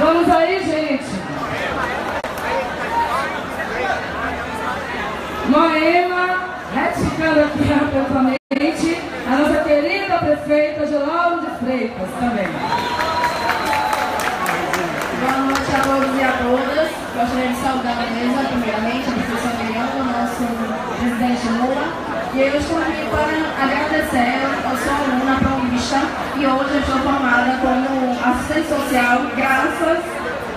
Vamos aí, gente. Moema, retificando aqui rapidamente, a nossa querida prefeita Geraldo de Freitas também. Boa noite a todos e a todas. Gostaria de saudar a mesa, primeiramente, a professora Miriam, o nosso presidente Lula. E eu estou aqui para agradecer. Eu sou aluna paulista e hoje eu estou formada como assistente social graças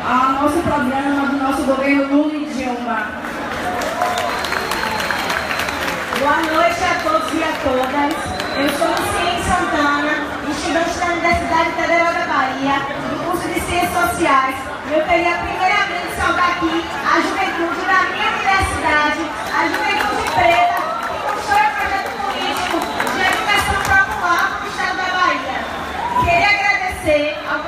ao nosso programa do nosso governo Lula e Dilma. Boa noite a todos e a todas. Eu sou Luciene Santana, estudante da Universidade Federal da Bahia, do curso de Ciências Sociais. Eu queria primeiramente saudar aqui a juventude da minha universidade, a juventude preta, que constrói o projeto político de educação popular no estado da Bahia. Queria agradecer ao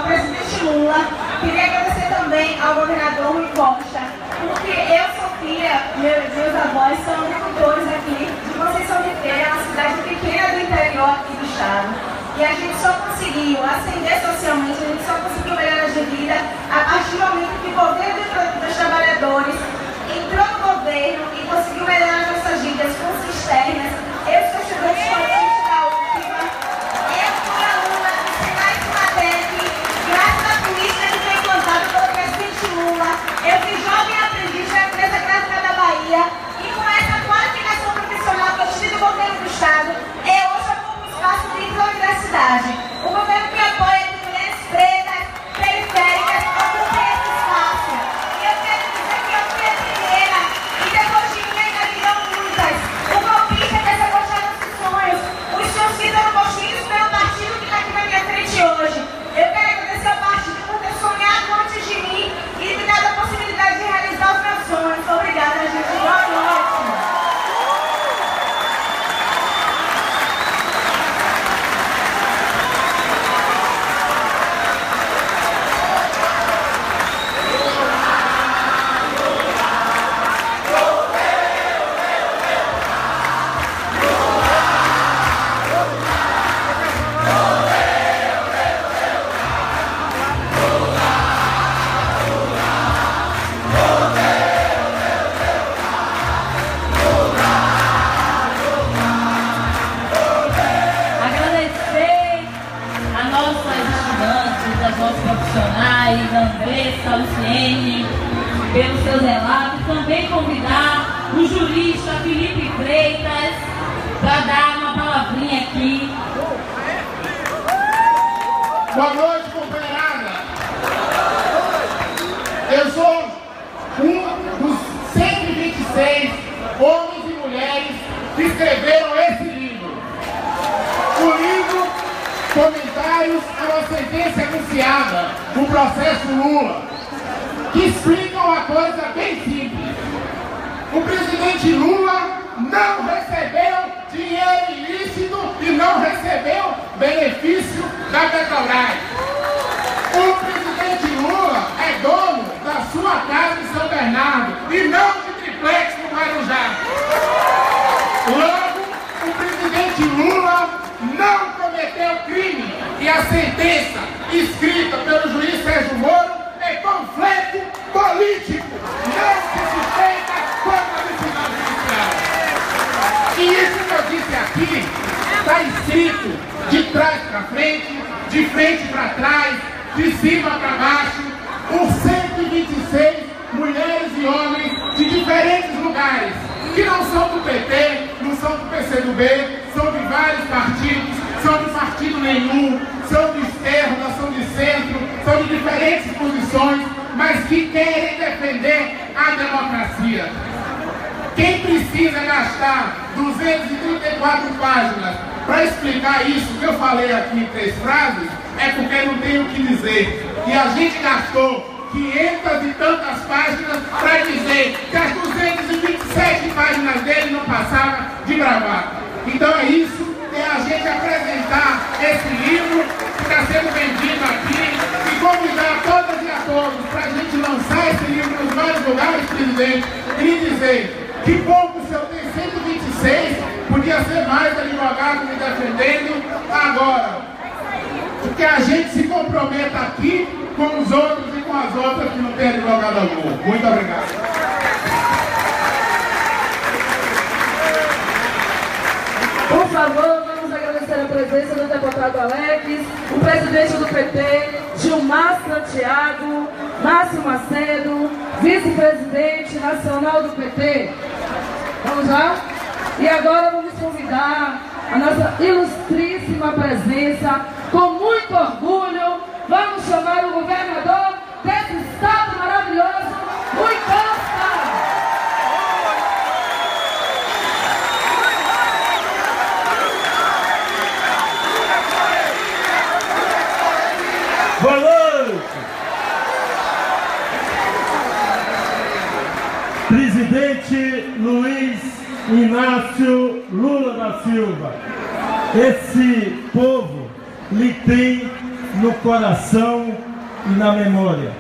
presidente Lula, queria agradecer também ao governador Rui Costa, porque eu sou filha, meus avós são agricultores aqui de Conceição de Feira, uma cidade pequena do interior aqui do estado. E a gente só conseguiu ascender socialmente, a gente só conseguiu melhorar de vida a partir do momento que o governo dos trabalhadores entrou no governo e conseguiu melhorar nossas vidas com cisternas. Eu sou estudante paulista da UFBA, eu fui aluna do Senai Cimatec, graças à política que foi implantada pelo presidente Lula. Eu fui jovem aprendiz da empresa gráfica da Bahia e com essa qualificação profissional que eu tive do governo do estado, eu hoje ocupo um espaço dentro da universidade. O governo me apoia de mulheres pretas, periféricas, ocupa esse espaço. E eu quero dizer que eu fui a primeira e depois de mim ainda virão muitas. O golpista quer sequestrar nossos sonhos. Os sonhos que foram construídos pelo partido que está aqui na minha frente hoje. Eu quero agradecer ao partido por ter sonhado antes de mim e me dado a possibilidade de realizar os meus sonhos. Obrigada, gente. Boa noite. Andressa, Luciene, pelos seus relatos. Também convidar o jurista Felipe Freitas para dar uma palavrinha aqui. Boa noite, companheirada. Eu sou um dos 126 homens e mulheres que escreveram esse livro. O livro Comentários a uma sentença anunciada no processo Lula, que explicam uma coisa bem simples. O presidente Lula não recebeu dinheiro ilícito e não recebeu benefício da Petrobras. O presidente Lula é dono da sua casa em São Bernardo e não de triplex no Guarujá. Logo, o presidente Lula não cometeu crime e a sentença escrita pelo juiz Sérgio Moro é panfleto político, não se suspeita contra a decisão judicial. E isso que eu disse aqui está escrito de trás para frente, de frente para trás, de cima para baixo, por 126 mulheres e homens de diferentes lugares, que não são do PT, não são do PCdoB, são de vários partidos, são de partido nenhum, são de esquerda, são de centro, são de diferentes posições, mas que querem defender a democracia. Quem precisa gastar 234 páginas para explicar isso que eu falei aqui em 3 frases, é porque não tem o que dizer. E a gente gastou 500 e tantas páginas para dizer que as 227 páginas dele não passavam de gravata. Então é isso, é a gente apresentar esse livro que está sendo vendido aqui e convidar todas e a todos para a gente lançar esse livro nos vários lugares, presidente, e dizer que bom que o senhor tem 126, podia ser mais advogado me defendendo. Agora, que a gente se comprometa aqui com os outros e com as outras que não têm advogado algum. Muito obrigado. Por favor, vamos agradecer a presença do deputado Alex, o presidente do PT, Gilmar Santiago, Márcio Macedo, vice-presidente nacional do PT. Vamos lá? E agora vamos convidar a nossa ilustríssima presença, com muito orgulho, vamos chamar o governador desse estado maravilhoso, Rui Costa! Boa noite! Presidente Luiz Inácio Lula da Silva, esse povo lhe tem no coração e na memória.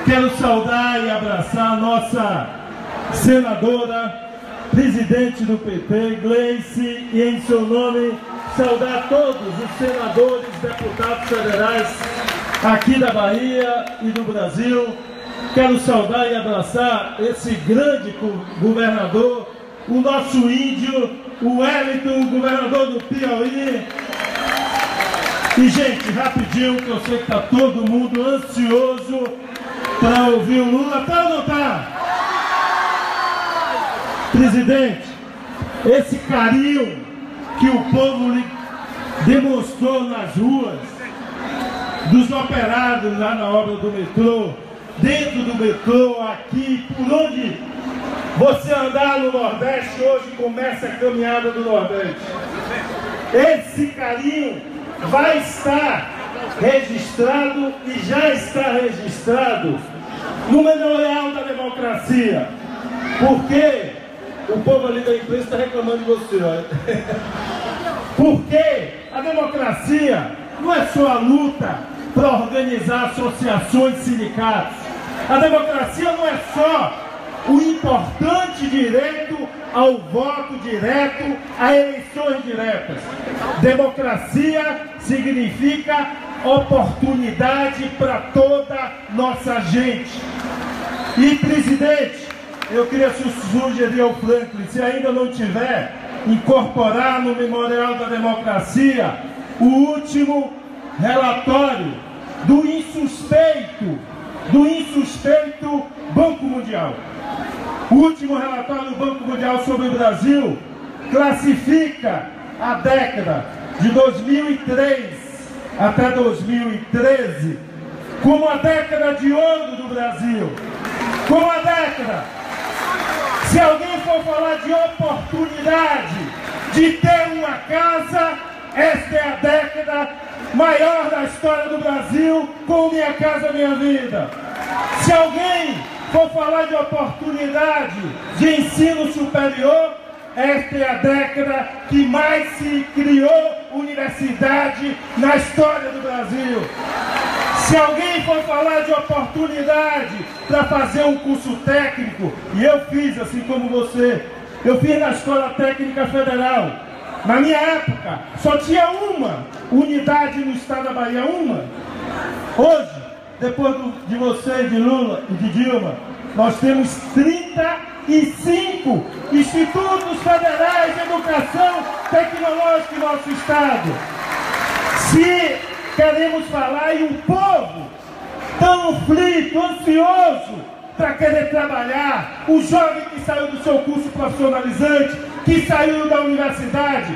Quero saudar e abraçar a nossa senadora, presidente do PT, Gleice, e em seu nome saudar todos os senadores, deputados federais aqui da Bahia e do Brasil. Quero saudar e abraçar esse grande governador, o nosso índio, o Wellington, governador do Piauí. E, gente, rapidinho, que eu sei que está todo mundo ansioso para ouvir o Lula. Tá ou não tá? Presidente, esse carinho que o povo lhe demonstrou nas ruas, dos operários lá na obra do metrô, dentro do metrô, aqui, por onde você andar no Nordeste, hoje começa a caminhada do Nordeste. Esse carinho vai estar registrado e já está registrado no Memorial da Democracia. Porque o povo ali da imprensa está reclamando de você, olha. Porque a democracia não é só a luta para organizar associações e sindicatos. A democracia não é só o importante direito ao voto direto, a eleições diretas. Democracia significa oportunidade para toda nossa gente. E, presidente, eu queria sugerir ao Franklin, se ainda não tiver, incorporar no Memorial da Democracia o último relatório do insuspeito Banco Mundial. O último relatório do Banco Mundial sobre o Brasil classifica a década de 2003 até 2013 como a década de ouro do Brasil. Como a década, se alguém for falar de oportunidade de ter uma casa, esta é a década maior da história do Brasil, com Minha Casa Minha Vida. Se alguém for falar de oportunidade de ensino superior, esta é a década que mais se criou universidade na história do Brasil. Se alguém for falar de oportunidade para fazer um curso técnico, e eu fiz assim como você, eu fiz na Escola Técnica Federal. Na minha época, só tinha uma unidade no estado da Bahia, uma. Hoje, depois de você, de Lula e de Dilma, nós temos 35 institutos federais de educação tecnológica em nosso estado. Se queremos falar em um povo tão aflito, ansioso para querer trabalhar, o jovem que saiu do seu curso profissionalizante, que saiu da universidade,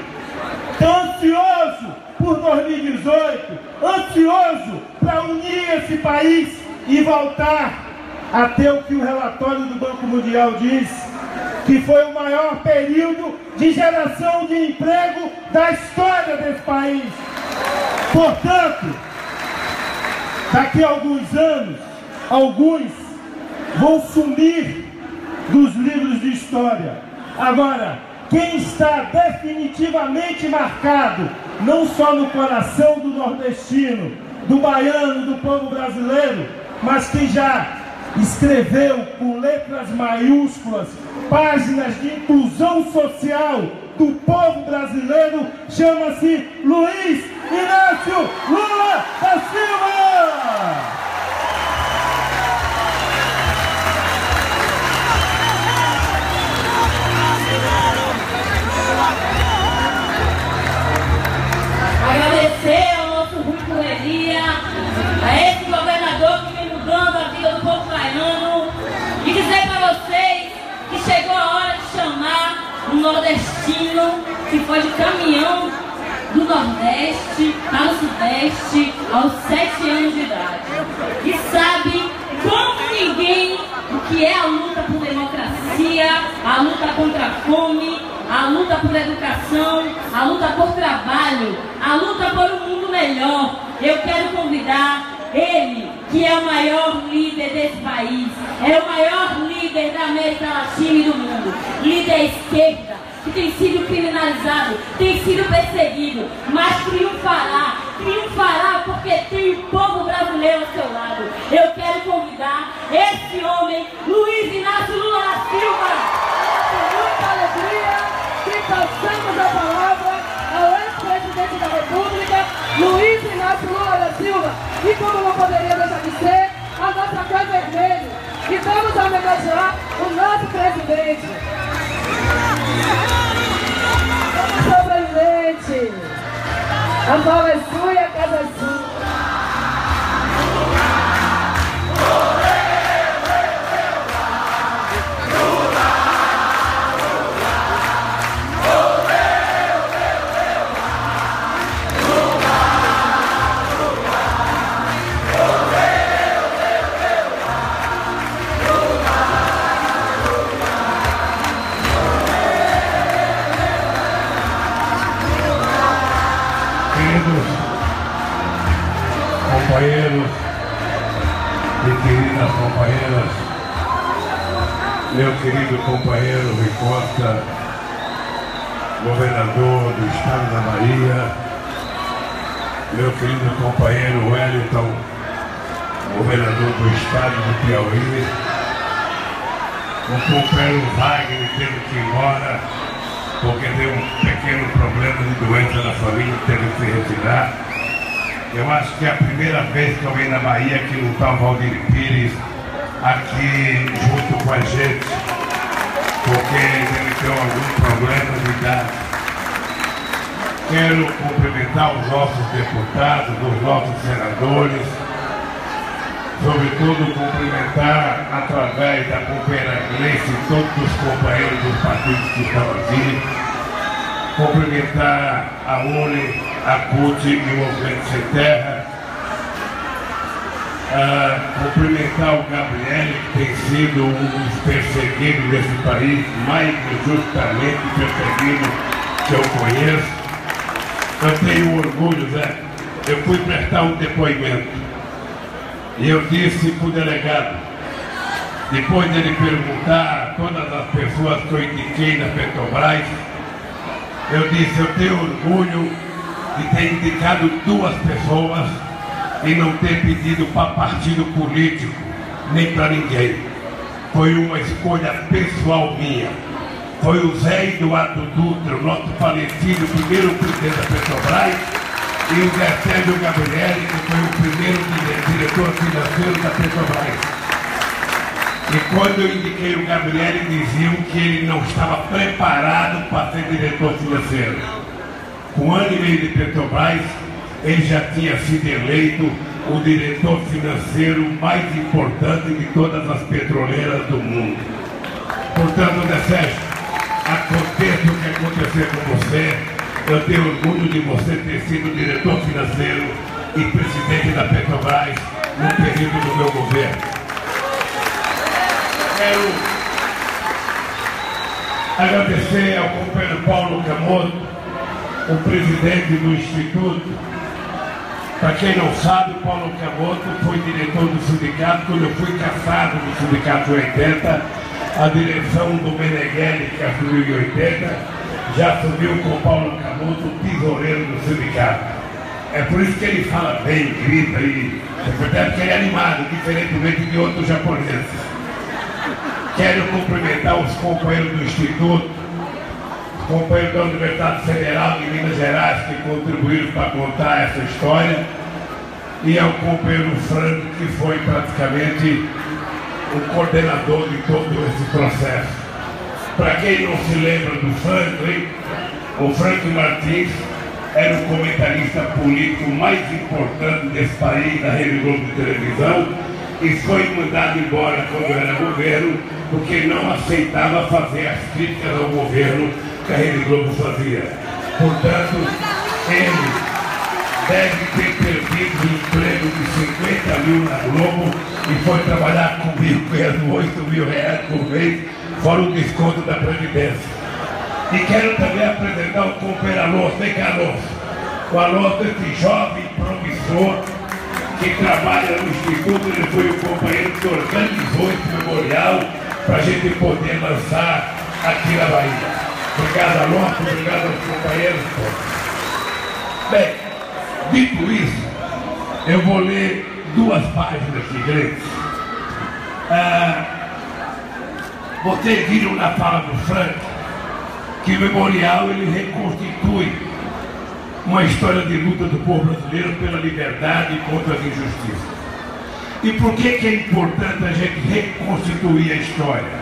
tão ansioso por 2018, ansioso para unir esse país e voltar a ter o que o relatório do Banco Mundial diz, que foi o maior período de geração de emprego da história desse país. Portanto, daqui a alguns anos, alguns vão sumir dos livros de história. Agora, quem está definitivamente marcado, não só no coração do nordestino, do baiano, do povo brasileiro, mas quem já escreveu com letras maiúsculas páginas de inclusão social do povo brasileiro chama-se Luiz Inácio Lula da Silva! Agradecer ao nosso Rui Correria, a esse governador que vem mudando a vida do povo baiano, e dizer para vocês que chegou a hora de chamar um nordestino que foi de caminhão do Nordeste para o Sudeste aos 7 anos de idade e sabe como ninguém o que é a luta por democracia, a luta contra a fome, a luta por educação, a luta por trabalho, a luta por um mundo melhor. Eu quero convidar ele, que é o maior líder desse país, é o maior líder da América Latina e do mundo, líder à esquerda, que tem sido criminalizado, tem sido perseguido, mas triunfará porque tem o povo brasileiro ao seu lado. Eu quero convidar esse homem, Luiz Inácio Lula da Silva. Com muita alegria que passamos a palavra ao ex-presidente da República, Luiz Inácio Lula da Silva. E como não poderia deixar de ser, a nossa cor vermelha. E vamos homenagear o nosso presidente. Vamos, presidente. A bola é sua e a casa é sua. Companheiros e queridas companheiras, meu querido companheiro Rui Costa, governador do estado da Bahia, meu querido companheiro Wellington, governador do estado do Piauí, o companheiro Wagner teve que ir embora porque deu um pequeno problema de doença na família, teve que se retirar. Eu acho que é a primeira vez que eu venho na Bahia que não está o Valdir Pires aqui junto com a gente, porque ele tem algum problema de idade. Quero cumprimentar os nossos deputados, os nossos senadores, sobretudo cumprimentar através da companheira Gleice todos os companheiros dos partidos que estão aqui, cumprimentar a UNE, a CUT e o Movimento Sem Terra, cumprimentar o Gabriel, que tem sido um dos perseguidos desse país, mais injustamente perseguido que eu conheço. Eu tenho orgulho, Zé. Eu fui prestar um depoimento e eu disse para o delegado, depois dele perguntar a todas as pessoas que eu indiquei na Petrobras, eu disse, eu tenho orgulho de ter indicado 2 pessoas e não ter pedido para partido político, nem para ninguém. Foi uma escolha pessoal minha. Foi o Zé Eduardo Dutra, o nosso falecido primeiro presidente da Petrobras, e o Zé Sérgio Gabrielli, que foi o primeiro diretor financeiro da Petrobras. E quando eu indiquei o Gabrielli, diziam que ele não estava preparado para ser diretor financeiro. Com 1 ano e meio de Petrobras, ele já tinha sido eleito o diretor financeiro mais importante de todas as petroleiras do mundo. Portanto, Zé Sérgio, aconteça o que acontecer com você, eu tenho orgulho de você ter sido diretor financeiro e presidente da Petrobras no período do meu governo. Quero agradecer ao companheiro Paulo Camoto, o presidente do Instituto. Para quem não sabe, Paulo Camoto foi diretor do sindicato. Quando eu fui cassado do sindicato 80, a direção do Meneghelli, que assumiu em 80, já assumiu com Paulo Camoto, o tesoureiro do sindicato. É por isso que ele fala bem, grita e percebe que ele é animado, diferentemente de outros japoneses. Quero cumprimentar os companheiros do Instituto, companheiros da Universidade Federal de Minas Gerais que contribuíram para contar essa história, e ao companheiro Frank, que foi praticamente o coordenador de todo esse processo. Para quem não se lembra do Frank, o Frank Martins era o comentarista político mais importante desse país, da Rede Globo de televisão, e foi mandado embora quando era governo, porque não aceitava fazer as críticas ao governo que a Rede Globo fazia. Portanto, ele deve ter perdido o emprego de 50 mil na Globo e foi trabalhar comigo ganhando 8 mil reais por mês, fora o desconto da Previdência. E quero também apresentar o companheiro Alonso. Vem cá, Alonso. O Alonso, esse jovem promissor que trabalha no Instituto, ele foi o companheiro que organizou esse memorial para a gente poder lançar aqui na Bahia. Obrigado, Alonso. Obrigado aos companheiros. Bem, dito isso, eu vou ler 2 páginas aqui grandes. Vocês viram na fala do Frank que o memorial ele reconstitui uma história de luta do povo brasileiro pela liberdade e contra as injustiças. E por que é importante a gente reconstituir a história?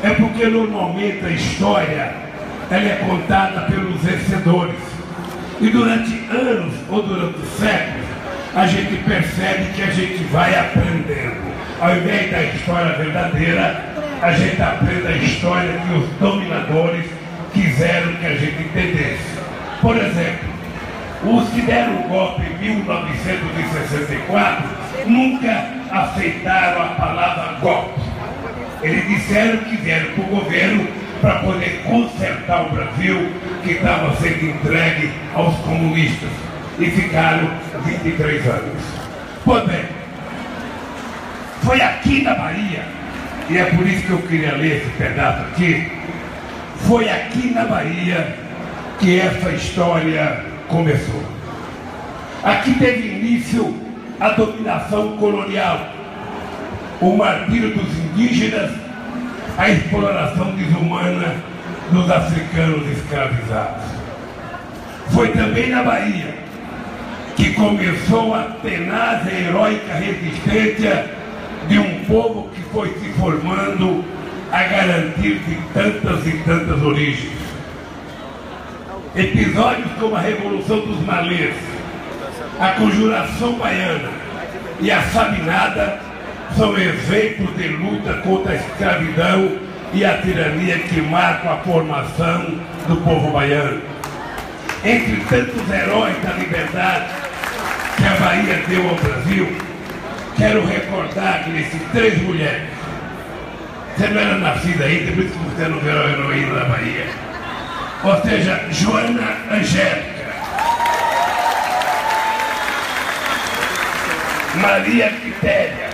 É porque normalmente a história ela é contada pelos vencedores. E durante anos ou durante séculos a gente percebe que a gente vai aprendendo. Ao invés da história verdadeira, a gente aprende a história que os dominadores quiseram que a gente entendesse. Por exemplo, os que deram o golpe em 1964 nunca aceitaram a palavra golpe. Eles disseram que vieram para o governo para poder consertar o Brasil que estava sendo entregue aos comunistas. E ficaram 23 anos. Pois bem, foi aqui na Bahia, e é por isso que eu queria ler esse pedaço aqui, foi aqui na Bahia que essa história começou. Aqui teve início a dominação colonial, o martírio dos indígenas, a exploração desumana dos africanos escravizados. Foi também na Bahia que começou a tenaz e heróica resistência de um povo que foi se formando a garantir de tantas e tantas origens. Episódios como a Revolução dos Malês, a Conjuração Baiana e a Sabinada são exemplos de luta contra a escravidão e a tirania que marcam a formação do povo baiano. Entre tantos heróis da liberdade que a Bahia deu ao Brasil, quero recordar que nesses 3 mulheres, você não era nascida ainda, por isso que você não virou heroína da Bahia. Ou seja, Joana Angélica, Maria Quitéria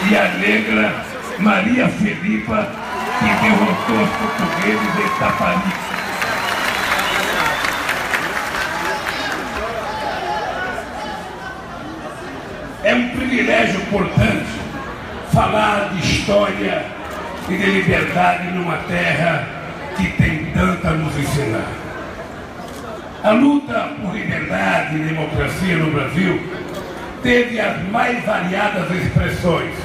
e a negra Maria Felipa, que derrotou os portugueses em Taparica. É um privilégio, portanto, falar de história e de liberdade numa terra que tem tanto a nos ensinar. A luta por liberdade e democracia no Brasil teve as mais variadas expressões: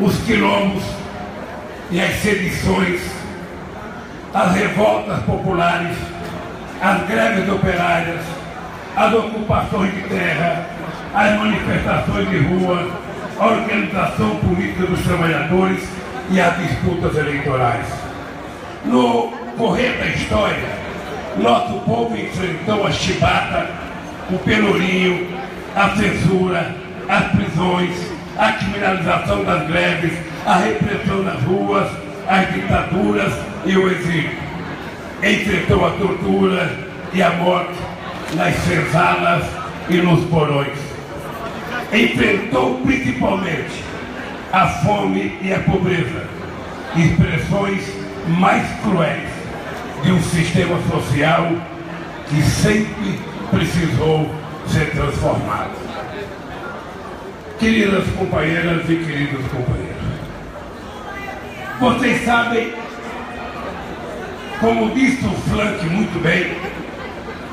os quilombos e as sedições, as revoltas populares, as greves operárias, as ocupações de terra, as manifestações de rua, a organização política dos trabalhadores e as disputas eleitorais. No correr da história, nosso povo enfrentou a chibata, o pelourinho, a censura, as prisões, a criminalização das greves, a repressão nas ruas, as ditaduras e o exílio. Enfrentou a tortura e a morte nas senzalas e nos porões. Enfrentou principalmente a fome e a pobreza, expressões mais cruéis de um sistema social que sempre precisou ser transformado. Queridas companheiras e queridos companheiros, vocês sabem como disse o Flank muito bem,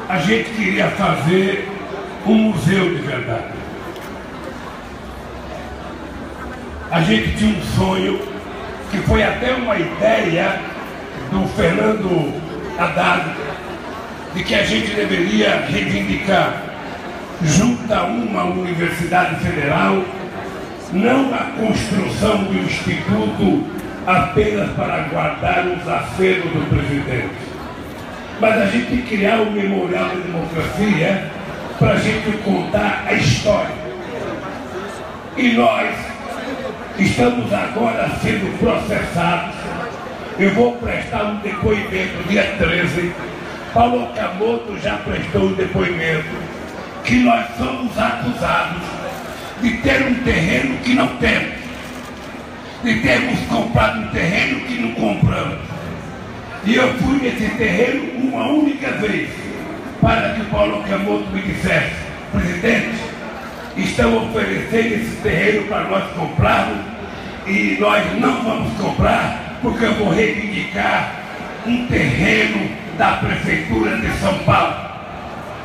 a gente queria fazer um museu de verdade. A gente tinha um sonho, que foi até uma ideia do Fernando Haddad, de que a gente deveria reivindicar, junto a uma universidade federal, não a construção de um instituto apenas para guardar os acervos do presidente, mas a gente criar um memorial da democracia para a gente contar a história. E nós estamos agora sendo processados. Eu vou prestar um depoimento dia 13. Paulo Okamoto já prestou um depoimento que nós somos acusados de ter um terreno que não temos, de termos comprado um terreno que não compramos. E eu fui nesse terreno uma única vez para que o Paulo Okamoto me dissesse: presidente, estão oferecendo esse terreno para nós comprarmos e nós não vamos comprar porque eu vou reivindicar um terreno da Prefeitura de São Paulo.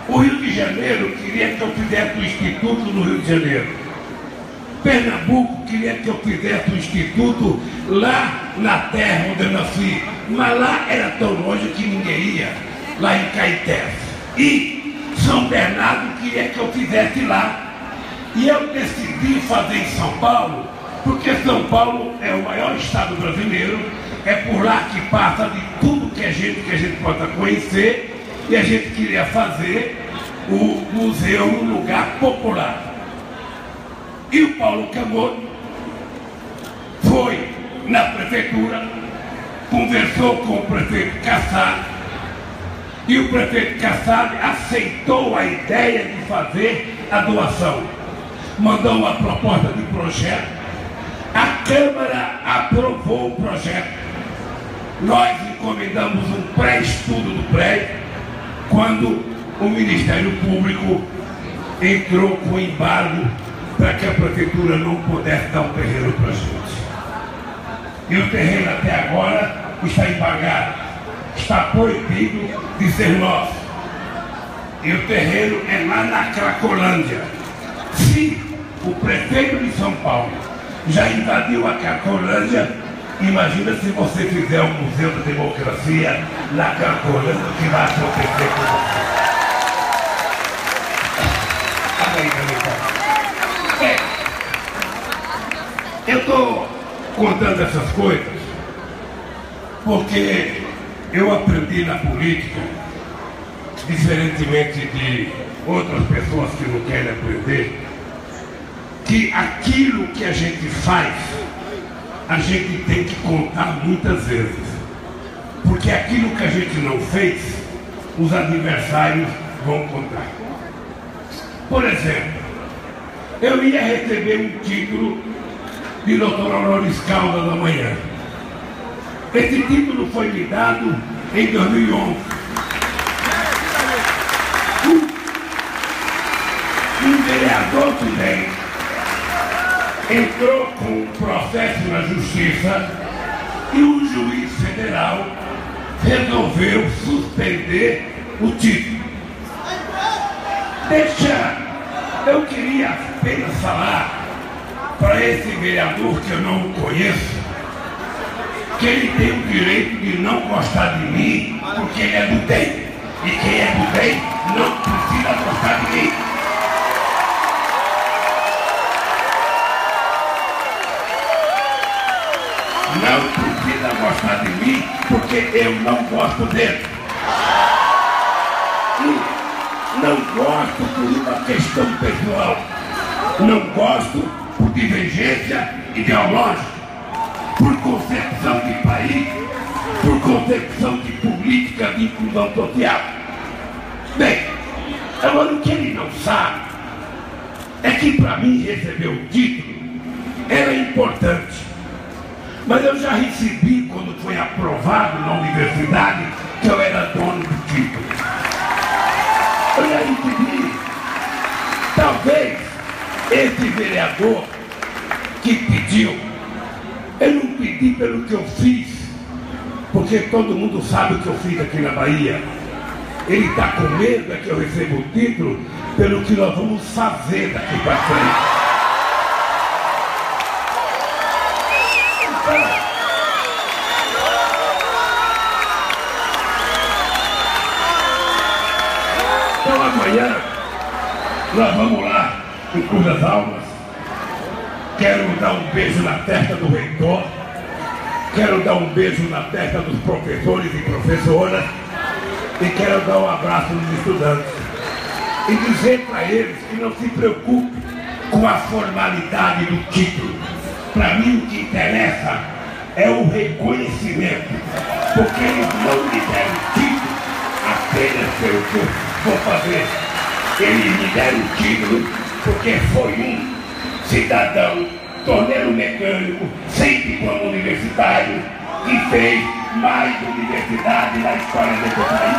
O Rio de Janeiro queria que eu fizesse um instituto no Rio de Janeiro. Pernambuco queria que eu fizesse um instituto lá na terra onde eu nasci, mas lá era tão longe que ninguém ia, lá em Caetés. E São Bernardo queria que eu fizesse lá. E eu decidi fazer em São Paulo, porque São Paulo é o maior estado brasileiro, é por lá que passa de tudo que a gente possa conhecer, e a gente queria fazer o museu num lugar popular. E o Paulo Okamoto foi na prefeitura, conversou com o prefeito Kassab, e o prefeito Kassab aceitou a ideia de fazer a doação. Mandou uma proposta de projeto, a Câmara aprovou o projeto. Nós encomendamos um pré-estudo do prédio, quando o Ministério Público entrou com embargo para que a prefeitura não pudesse dar um terreno para a gente. E o terreno até agora está embargado, está proibido de ser nosso. E o terreno é lá na Cracolândia. Se o prefeito de São Paulo já invadiu a Cracolândia, imagina se você fizer um museu da democracia na Cracolândia, o que vai acontecer com você. Eu estou contando essas coisas porque eu aprendi na política, diferentemente de outras pessoas que não querem aprender, que aquilo que a gente faz, a gente tem que contar muitas vezes. Porque aquilo que a gente não fez, os adversários vão contar. Por exemplo, eu ia receber um título de doutor honoris causa da manhã. Esse título foi me dado em 2011. Um vereador também entrou com um processo na justiça e um juiz federal resolveu suspender o título. Eu queria apenas falar para esse vereador que eu não conheço, que ele tem o direito de não gostar de mim, porque ele é do DEM. E quem é do DEM não precisa gostar de mim. Não precisa gostar de mim, porque eu não gosto dele. E não gosto por uma questão pessoal. Não gosto por divergência ideológica, por concepção de país, por concepção de política de inclusão social. Bem, agora o que ele não sabe é que para mim receber o título era importante. Mas eu já recebi, quando foi aprovado na universidade, que eu era dono do título. Eu já recebi. Talvez esse vereador que pediu, eu não pedi pelo que eu fiz, porque todo mundo sabe o que eu fiz aqui na Bahia. Ele está com medo é que eu receba o título pelo que nós vamos fazer daqui para frente. Então amanhã nós vamos lá em Cruz das Almas. Quero dar um beijo na testa do reitor. Quero dar um beijo na testa dos professores e professoras. E quero dar um abraço nos estudantes. E dizer para eles que não se preocupe com a formalidade do título. Para mim o que interessa é o reconhecimento. Porque eles não me deram título apenas pelo que eu vou fazer. Eles me deram o título porque foi um cidadão, torneiro mecânico, sem diploma universitário, que fez mais universidade na história desse país.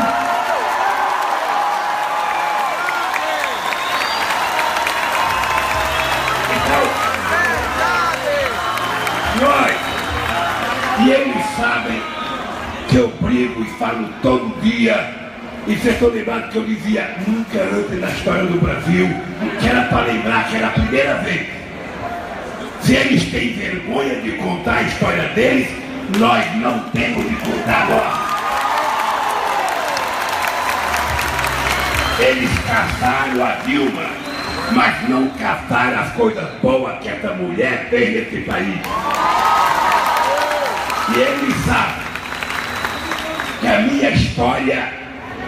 Então, nós, e eles sabem que eu brigo e falo todo dia. E vocês estão lembrados que eu dizia nunca antes na história do Brasil, que era para lembrar que era a primeira vez. Se eles têm vergonha de contar a história deles, nós não temos de contar agora. Eles caçaram a Dilma, mas não caçaram as coisas boas que essa mulher fez nesse país. E eles sabem que a minha história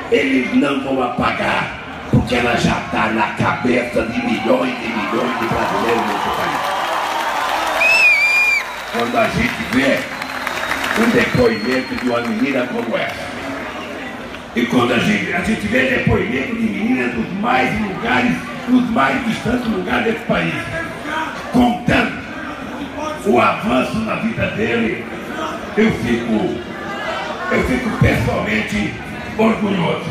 eles não vão apagar, porque ela já está na cabeça de milhões e milhões de brasileiros nesse país. Quando a gente vê um depoimento de uma menina como essa, e quando a gente vê depoimento de meninas dos mais lugares, dos mais distantes lugares desse país, contando o avanço na vida dele, eu fico pessoalmente orgulhoso.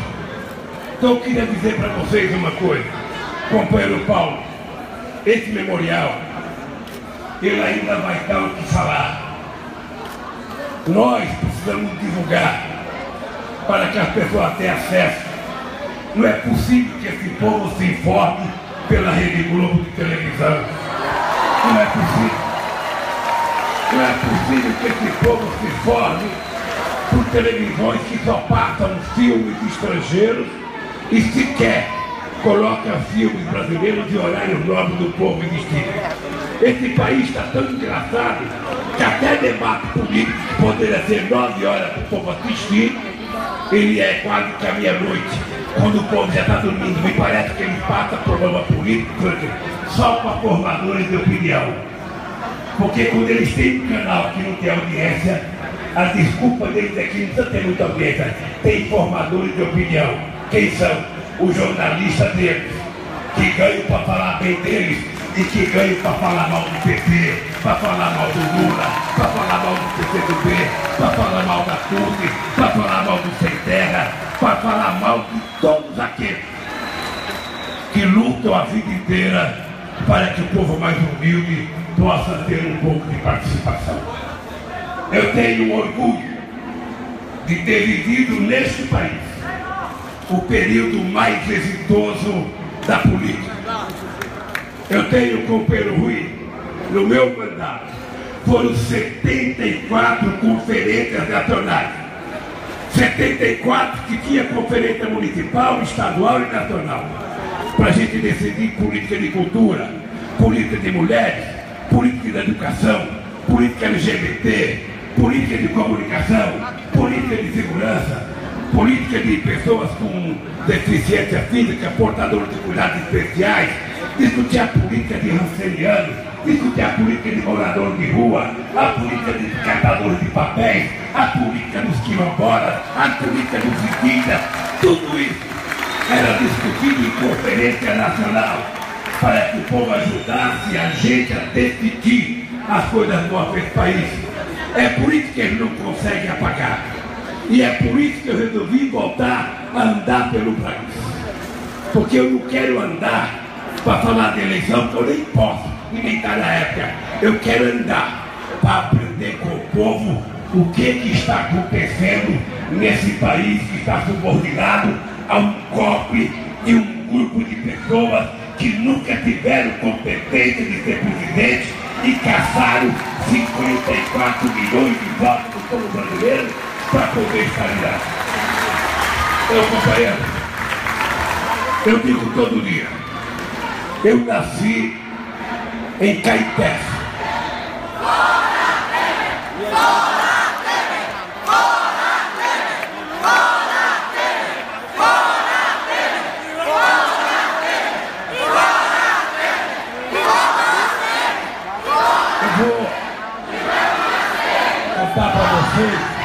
Então eu queria dizer para vocês uma coisa, companheiro Paulo, esse memorial, ele ainda vai dar o que falar. Nós precisamos divulgar para que as pessoas tenham acesso. Não é possível que esse povo se informe pela Rede Globo de televisão. Não é possível. Não é possível que esse povo se informe por televisões que só passam filmes estrangeiros e sequer colocam filmes brasileiros de horário nobre do povo existir. Esse país está tão engraçado que até debate político que poderia ser 9 horas para o povo assistir, ele é quase que à meia-noite, quando o povo já está dormindo. Me parece que ele passa programa político só para formadores de opinião. Porque quando eles têm um canal que não tem audiência, a desculpa deles é que não precisa ter muita audiência. Tem formadores de opinião. Quem são? Os jornalistas deles, que ganham para falar bem deles e que ganham para falar mal do PT, para falar mal do Lula, para falar mal do PCdoB, para falar mal da CUT, para falar mal do Sem Terra, para falar mal de todos aqueles que lutam a vida inteira para que o povo mais humilde possa ter um pouco de participação. Eu tenho orgulho de ter vivido neste país o período mais exitoso da política. Eu tenho, companheiro Rui, no meu mandato, foram 74 conferências nacionais. 74 que tinha conferência municipal, estadual e nacional. Para a gente decidir política de cultura, política de mulheres, política de educação, política LGBT, política de comunicação, política de segurança, política de pessoas com deficiência física, portadores de cuidados especiais, discutir a política de rancenianos, discutir a política de moradores de rua, a política de catadores de papéis, a política dos quilombolas, a política dos indígenas, tudo isso era discutido em conferência nacional para que o povo ajudasse a gente a decidir as coisas boas desse país. É por isso que eles não conseguem apagar. E é por isso que eu resolvi voltar a andar pelo país. Porque eu não quero andar para falar de eleição, que eu nem posso, e nem está na época. Eu quero andar para aprender com o povo o que está acontecendo nesse país que está subordinado a um golpe e um grupo de pessoas que nunca tiveram competência de ser presidente e caçaram 54 milhões de votos do povo brasileiro para poder estar lá. Meu companheiro, eu digo todo dia, eu nasci em Caetés. Contar para vocês.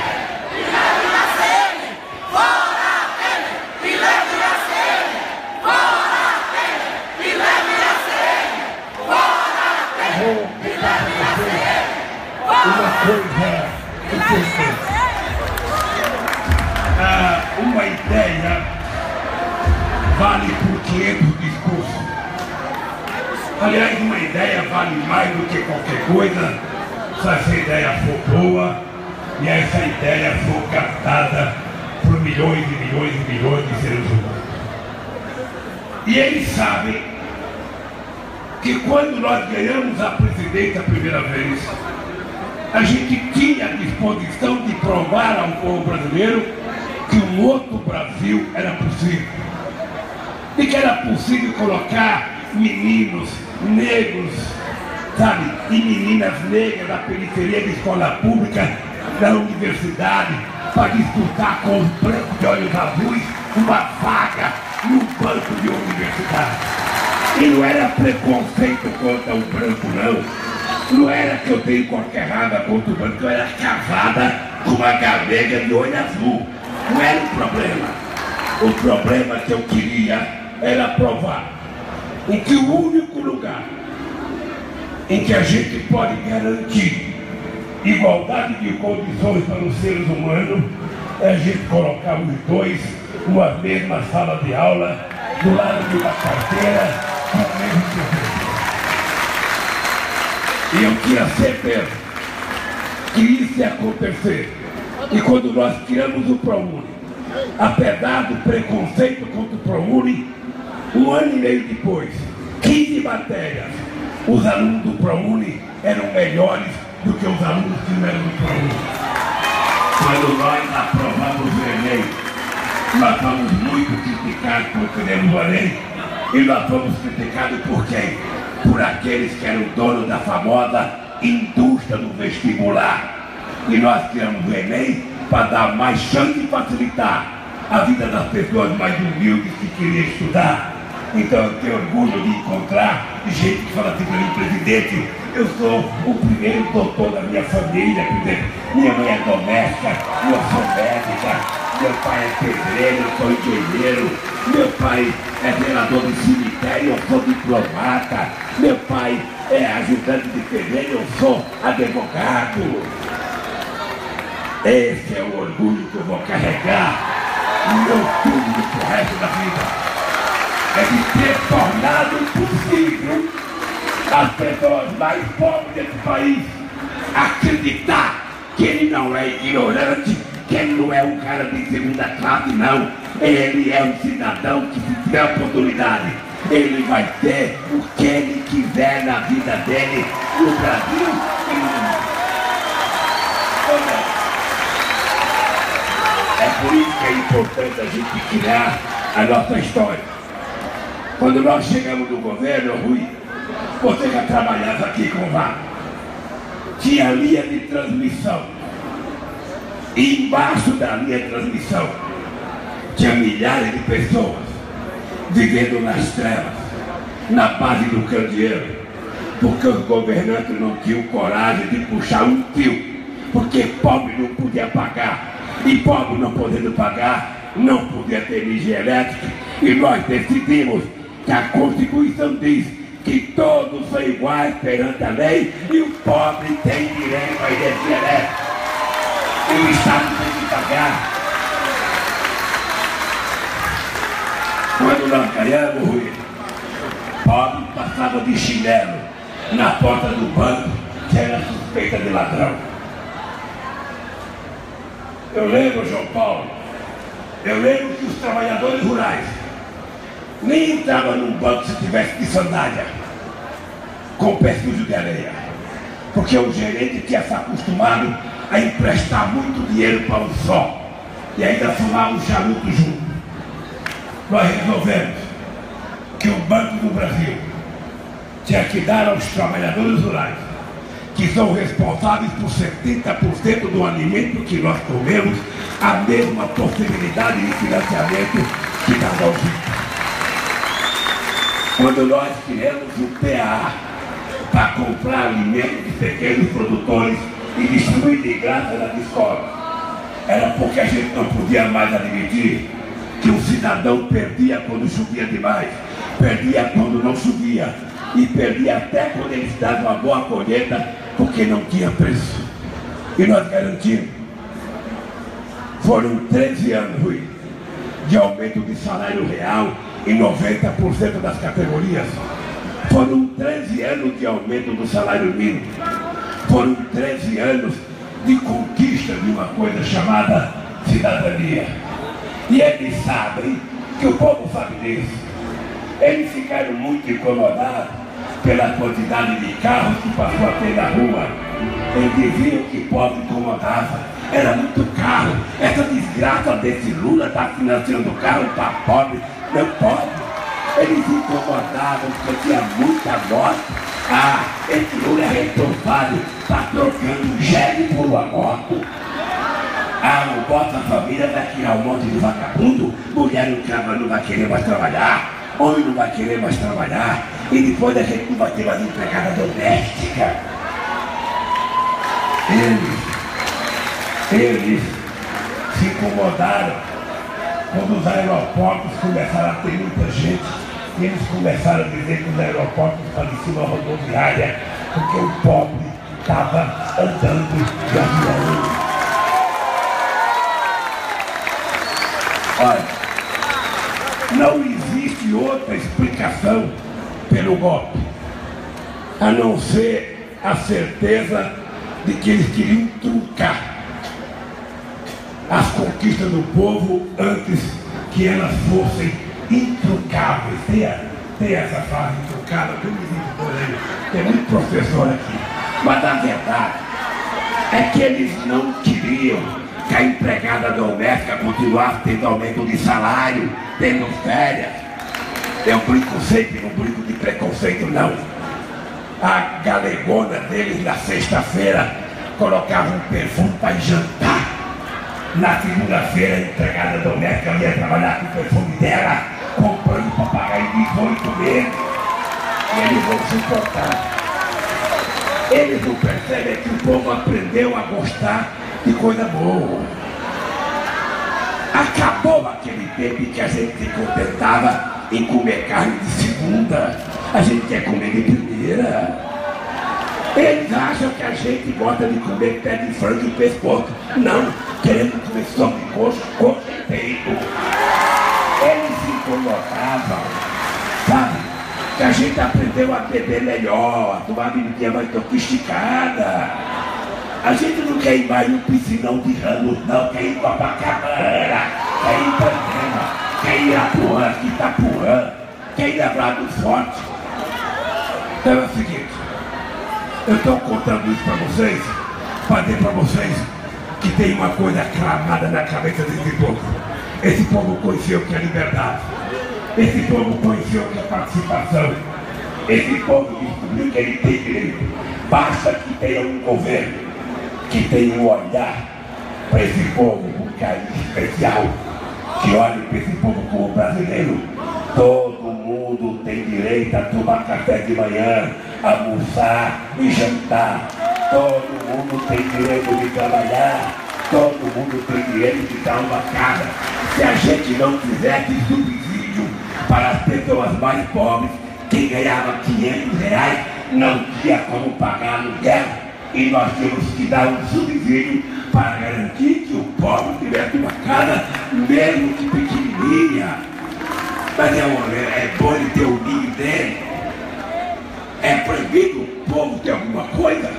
Uma ideia vale por 500 discursos. Aliás, uma ideia vale mais do que qualquer coisa se essa ideia for boa e essa ideia for captada por milhões e milhões e milhões de seres humanos. E eles sabem que quando nós ganhamos a presidência a primeira vez, a gente tinha a disposição de provar ao povo brasileiro que um outro Brasil era possível. E que era possível colocar meninos negros, sabe, e meninas negras da periferia de escola pública, da universidade, para disputar com os brancos de olhos azuis uma vaga no banco de universidade. E não era preconceito contra o branco, não. Não era que eu tenho qualquer raiva contra o branco, eu era casada com uma galega de olho azul. Não era o problema. O problema que eu queria era provar em que o único lugar em que a gente pode garantir igualdade de condições para os seres humanos é a gente colocar os dois numa mesma sala de aula, do lado de uma carteira, com o mesmo professor. E eu tinha certeza que isso ia acontecer. E quando nós criamos o ProUni, apesar do preconceito contra o ProUni, um ano e meio depois, 15 matérias, os alunos do ProUni eram melhores do que os alunos que não eram do ProUni. Quando nós aprovamos o Enem, nós fomos muito criticados por termos o Enem. E nós fomos criticados por quem? Por aqueles que eram donos da famosa indústria do vestibular. E nós criamos o Enem para dar mais chance de facilitar a vida das pessoas mais humildes que queriam estudar. Então eu tenho orgulho de encontrar gente que fala assim para mim, presidente, eu sou o primeiro doutor da minha família, presidente. Minha mãe é doméstica, eu sou médica, meu pai é pedreiro, eu sou engenheiro, meu pai é zelador de cemitério, eu sou diplomata, meu pai é ajudante de pedreiro, eu sou advogado. Esse é o orgulho que eu vou carregar no meu túmulo pro resto da vida. É de ter tornado possível as pessoas mais pobres desse país acreditar que ele não é ignorante, que ele não é um cara de segunda classe, não. Ele é um cidadão que, se tiver oportunidade, ele vai ter o que ele quiser na vida dele, no Brasil e no mundo. É por isso que é importante a gente criar a nossa história. Quando nós chegamos no governo, Rui, você já trabalhava aqui com o VAR. Tinha linha de transmissão. E embaixo da linha de transmissão tinha milhares de pessoas vivendo nas trevas, na base do candeeiro, porque os governantes não tinham coragem de puxar um fio, porque pobre não podia pagar. E pobre não podendo pagar, não podia ter energia elétrica. E nós decidimos que a Constituição diz que todos são iguais perante a lei e o pobre tem direito à energia elétrica. E o Estado tem que pagar. Quando nós ganhamos, Rui, pobre passava de chinelo na porta do banco, que era suspeita de ladrão. Eu lembro, João Paulo, eu lembro que os trabalhadores rurais nem entravam num banco se tivesse de sandália, com pé sujo de areia, porque o gerente tinha se acostumado a emprestar muito dinheiro para um só e ainda fumar um charuto junto. Nós resolvemos que o Banco do Brasil tinha que dar aos trabalhadores rurais, que são responsáveis por 70% do alimento que nós comemos, a mesma possibilidade de financiamento que dá aos ricos. Quando nós criamos o PA para comprar alimentos de pequenos produtores e distribuir de graça nas escolas, era porque a gente não podia mais admitir que o cidadão perdia quando chovia demais, perdia quando não chovia e perdia até quando eles davam uma boa colheita, porque não tinha preço. E nós garantimos. Foram 13 anos, Rui, de aumento de salário real em 90% das categorias. Foram 13 anos de aumento do salário mínimo. Foram 13 anos de conquista de uma coisa chamada cidadania. E eles sabem que o povo sabe disso. Eles ficaram muito incomodados pela quantidade de carros que passou a ter na rua. Eles diziam que pobre incomodava. Era muito carro. Essa desgraça desse Lula está financiando o carro para pobre. Não pode. Eles incomodavam porque tinha muita moto. Ah, esse Lula é responsável, está trocando gel por uma moto. Ah, o Bolsa Família vai criar um monte de vagabundo. Mulher não vai querer mais trabalhar. Homem não vai querer mais trabalhar. E depois a gente não vai ter mais empregada doméstica. Eles se incomodaram quando os aeroportos começaram a ter muita gente. E eles começaram a dizer que os aeroportos pareciam uma rodoviária, porque o pobre estava andando de avião. Olha, não existe outra explicação pelo golpe, a não ser a certeza de que eles queriam truncar as conquistas do povo antes que elas fossem intruncáveis. Tem essa frase intruncável que eu me digo por aí. Tem muito professor aqui. Mas a verdade é que eles não queriam que a empregada doméstica continuasse tendo aumento de salário, tendo férias. Eu brinco sempre, não brinco de preconceito não. A galegona deles na sexta-feira colocava um perfume para jantar. Na segunda-feira a empregada doméstica ia trabalhar com o perfume dela, comprando para pagar em 18 meses. E eles vão suportar. Eles não percebem que o povo aprendeu a gostar de coisa boa. Acabou aquele tempo em que a gente se contentava em comer carne de segunda. A gente quer comer de primeira. Eles acham que a gente gosta de comer pé de frango e pescoço. Não, queremos comer só de coxa e peito. Eles se incomodavam, sabe? Que a gente aprendeu a beber melhor, a tomar bebida mais sofisticada. A gente não quer ir mais no piscinão de Ramos, não. Quer ir em Copacabana, quer ir em Ipanema, quer ir a Irapuã, Itapuã, quer ir a Lago Forte. Então é o seguinte, eu estou contando isso para vocês, para dizer para vocês que tem uma coisa aclamada na cabeça desse povo. Esse povo conheceu o que é liberdade. Esse povo conheceu o que é participação. Esse povo descobriu que ele tem direito. Basta que tenha um governo que tenha um olhar para esse povo com carinho especial, que olhe para esse povo como brasileiro. Todo mundo tem direito a tomar café de manhã, almoçar e jantar. Todo mundo tem direito de trabalhar. Todo mundo tem direito de dar uma casa. Se a gente não fizesse subsídio para as pessoas mais pobres, quem ganhava R$500 não tinha como pagar aluguel. E nós temos que dar um subsídio para garantir que o pobre tivesse uma casa, mesmo que pequenininha. Mas é bom ele ter o ninho dele. É proibido o povo ter alguma coisa?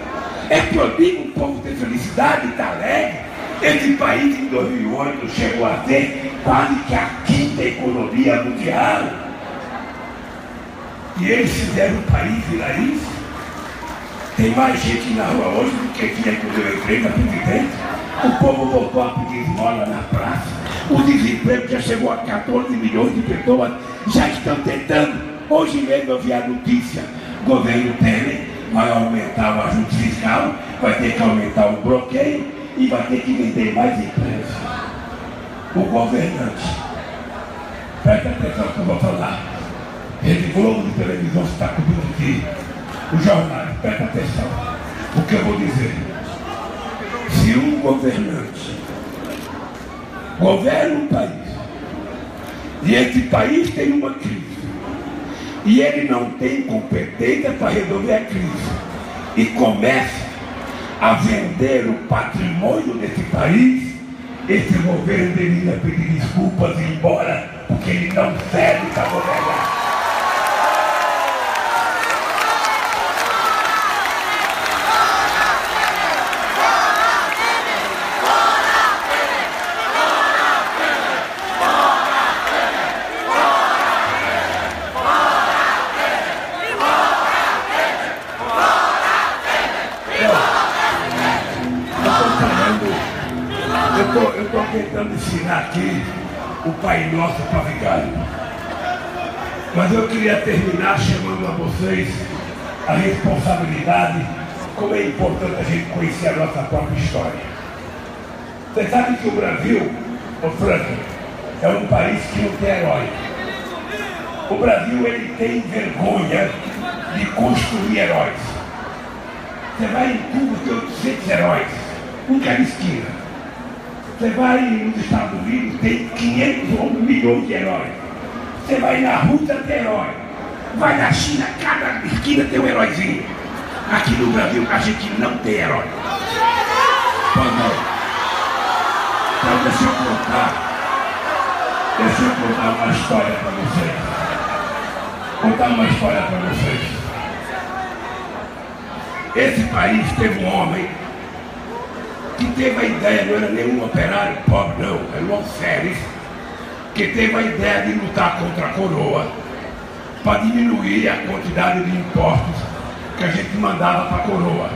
É proibido o povo ter felicidade, estar alegre? Esse país em 2008 chegou a ser quase que a quinta economia mundial. E eles fizeram o país virar isso. Tem mais gente na rua hoje do que tinha quando eu entrei na presidente. O povo voltou a pedir esmola na praça. O desemprego já chegou a 14 milhões de pessoas, já estão tentando. Hoje mesmo eu vi a notícia: o governo Temer vai aumentar o ajuste fiscal, vai ter que aumentar o bloqueio e vai ter que vender mais empresas. O governante, presta atenção que eu vou falar. Rede Globo de televisão está cobrindo aqui. O jornal, presta atenção. O que eu vou dizer? Se um governante governa um país e esse país tem uma crise e ele não tem competência para resolver a crise e começa a vender o patrimônio desse país, esse governo deveria pedir desculpas e ir embora, porque ele não serve para governar. Eu estou tentando ensinar aqui o Pai Nosso para vigário. Mas eu queria terminar chamando a vocês a responsabilidade, como é importante a gente conhecer a nossa própria história. Você sabe que o Brasil, ô Franklin, é um país que não tem herói. O Brasil, ele tem vergonha de construir heróis. Você vai em Cuba, tem 800 heróis, um cada esquina. Você vai nos Estados Unidos, tem 500 ou 1 milhão de heróis. Você vai na Rússia, tem herói. Vai na China, cada esquina tem um heróizinho. Aqui no Brasil, a gente não tem herói. Pois não. Então deixa eu contar uma história para vocês. Contar uma história para vocês. Esse país teve um homem que teve a ideia, não era nenhum operário pobre não, era um alferes, que teve a ideia de lutar contra a coroa para diminuir a quantidade de impostos que a gente mandava para a coroa.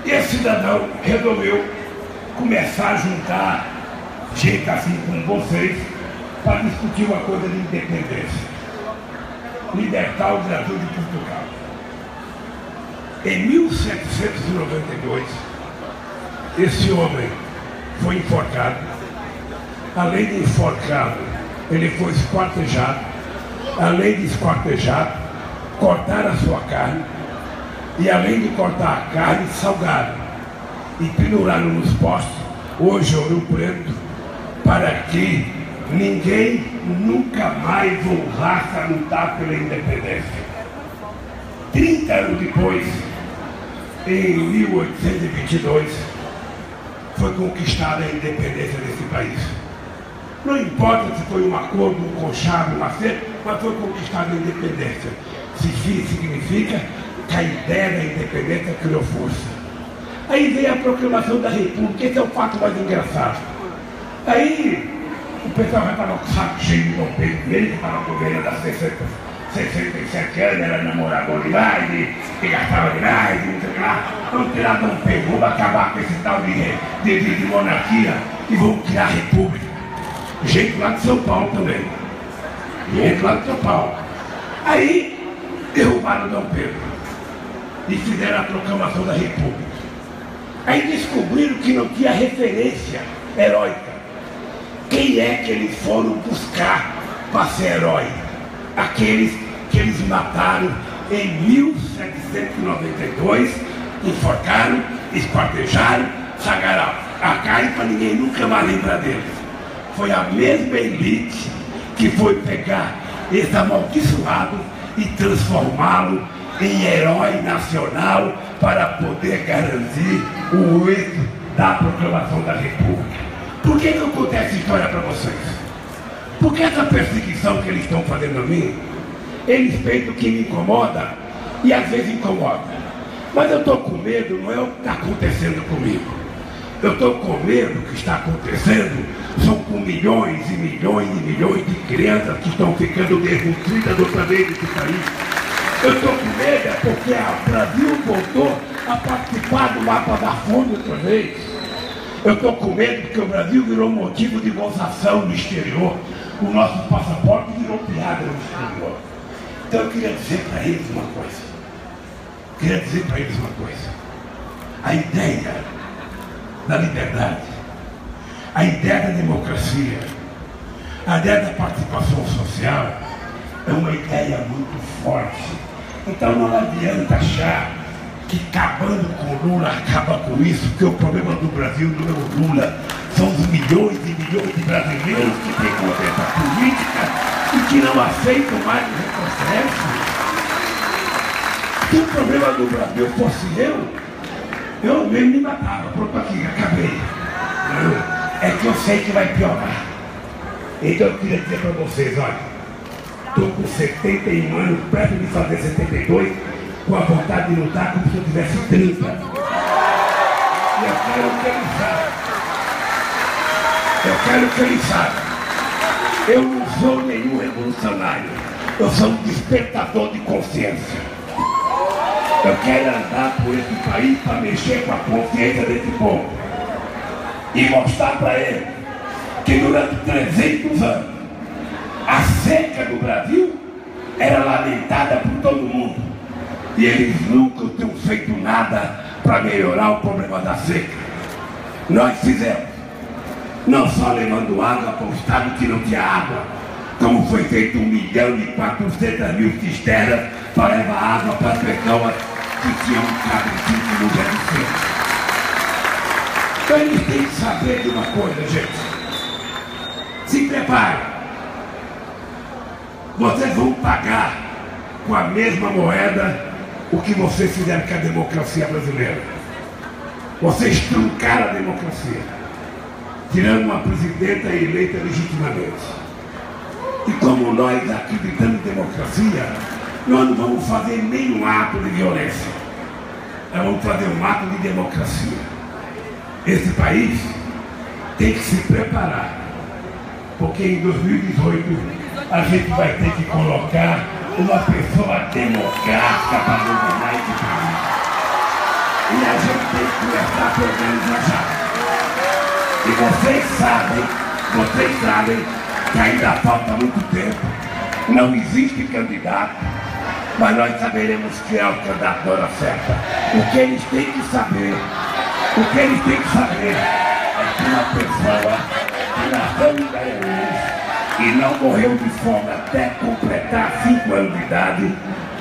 E esse cidadão resolveu começar a juntar gente assim como vocês para discutir uma coisa de independência, libertar o Brasil de Portugal. Em 1792, esse homem foi enforcado. Além de enforcado, ele foi esquartejado. Além de esquartejado, cortaram a sua carne. E além de cortar a carne, salgaram. E penduraram nos postos, hoje Ouro Preto, para que ninguém nunca mais ousasse a lutar pela independência. 30 anos depois, em 1822, foi conquistada a independência desse país. Não importa se foi um acordo, um conchavo, um acerto, mas foi conquistada a independência. Significa que a ideia da independência criou força. Aí veio a proclamação da República, esse é o fato mais engraçado. Aí o pessoal já estava com o saco cheio de Dom Pedro, ele que estava governando há 67 anos, era namorador demais, que gastava demais, não sei o que lá. Vamos tirar Dom Pedro, vamos acabar com esse tal de monarquia e vamos criar a República. Gente lá de São Paulo também. Gente lá de São Paulo. Aí derrubaram Dom Pedro e fizeram a proclamação da República. Aí descobriram que não tinha referência heróica. Quem é que eles foram buscar para ser herói? Aqueles que eles mataram em 1792, enforcaram, esquartejaram, sagaram a carne para ninguém nunca mais lembrar deles. Foi a mesma elite que foi pegar esse amaldiçoado e transformá-lo em herói nacional para poder garantir o êxito da proclamação da República. Por que eu contei essa história para vocês? Porque essa perseguição que eles estão fazendo a mim, eles pensam que me incomoda e às vezes incomoda. Mas eu estou com medo, não é o que está acontecendo comigo. Eu estou com medo do que está acontecendo. São com milhões e milhões e milhões de crianças que estão ficando desnutridas outra vez nesse país. Eu estou com medo porque o Brasil voltou a participar do mapa da fome outra vez. Eu estou com medo porque o Brasil virou motivo de gozação no exterior. O nosso passaporte virou piada no exterior. Então eu queria dizer para eles uma coisa. A ideia da liberdade, a ideia da democracia, a ideia da participação social é uma ideia muito forte. Então não adianta achar que acabando com o Lula acaba com isso, porque o problema do Brasil não é o Lula, são os milhões e milhões de brasileiros que têm consciência política e que não aceitam mais o retrocesso. Se o problema do Brasil fosse eu mesmo me matava. Pronto, aqui, acabei. É que eu sei que vai piorar. Então eu queria dizer para vocês, olha, estou com 71 anos, perto de fazer 72, com a vontade de lutar como se eu tivesse 30. E eu quero que ele saiba. Eu não sou nenhum revolucionário. Eu sou um despertador de consciência. Eu quero andar por esse país para mexer com a consciência desse povo. E mostrar para ele que durante 300 anos a seca do Brasil era lamentada por todo mundo. E eles nunca tinham feito nada para melhorar o problema da seca. Nós fizemos. Não só levando água para o estado que não tinha água, como foi feito 1.400.000 cisternas para levar água para as pessoas que tinham um cabritinho que não deve ser. Então eles têm que saber de uma coisa, gente. Se preparem. Vocês vão pagar com a mesma moeda o que vocês fizeram com a democracia brasileira. Vocês truncaram a democracia, tirando uma presidenta eleita legitimamente. E como nós acreditamos em democracia, nós não vamos fazer nenhum ato de violência. Nós vamos fazer um ato de democracia. Esse país tem que se preparar, porque em 2018 a gente vai ter que colocar uma pessoa democrática para governar esse país. E a gente tem que começar a organizar já. E vocês sabem que ainda falta muito tempo. Não existe candidato, mas nós saberemos quem é o candidato na hora certa. O que eles têm que saber, é que uma pessoa que nasceu em Garanhuns e não morreu de fome até completar 5 anos de idade,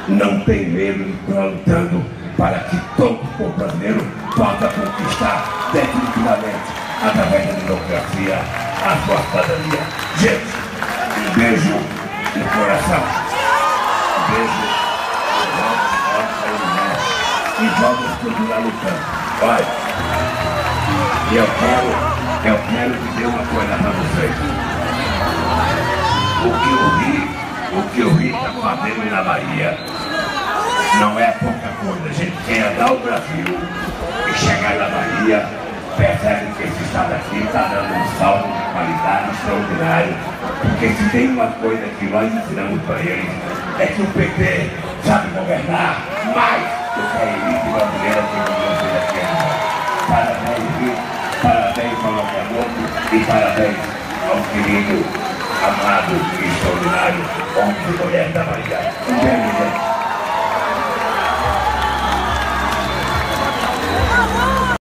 não tem medo de estar lutando para que todo o povo brasileiro possa conquistar definitivamente, através da democracia, a sua cidadania. Gente, um beijo no coração. Um beijo. E vamos continuar lutando. Olha, eu quero dizer uma coisa para vocês. O que o Rio está fazendo na Bahia não é pouca coisa. A gente quer andar o Brasil e chegar na Bahia, percebe que esse estado aqui está dando um salto de qualidade extraordinário. Porque se tem uma coisa que nós ensinamos para eles, é que o PT sabe governar mais do que a elite brasileira que governa aqui. Parabéns, Rio, parabéns ao Locamoto e parabéns ao querido, amado e extraordinário homem e mulher da Bahia. Um beijo, gente.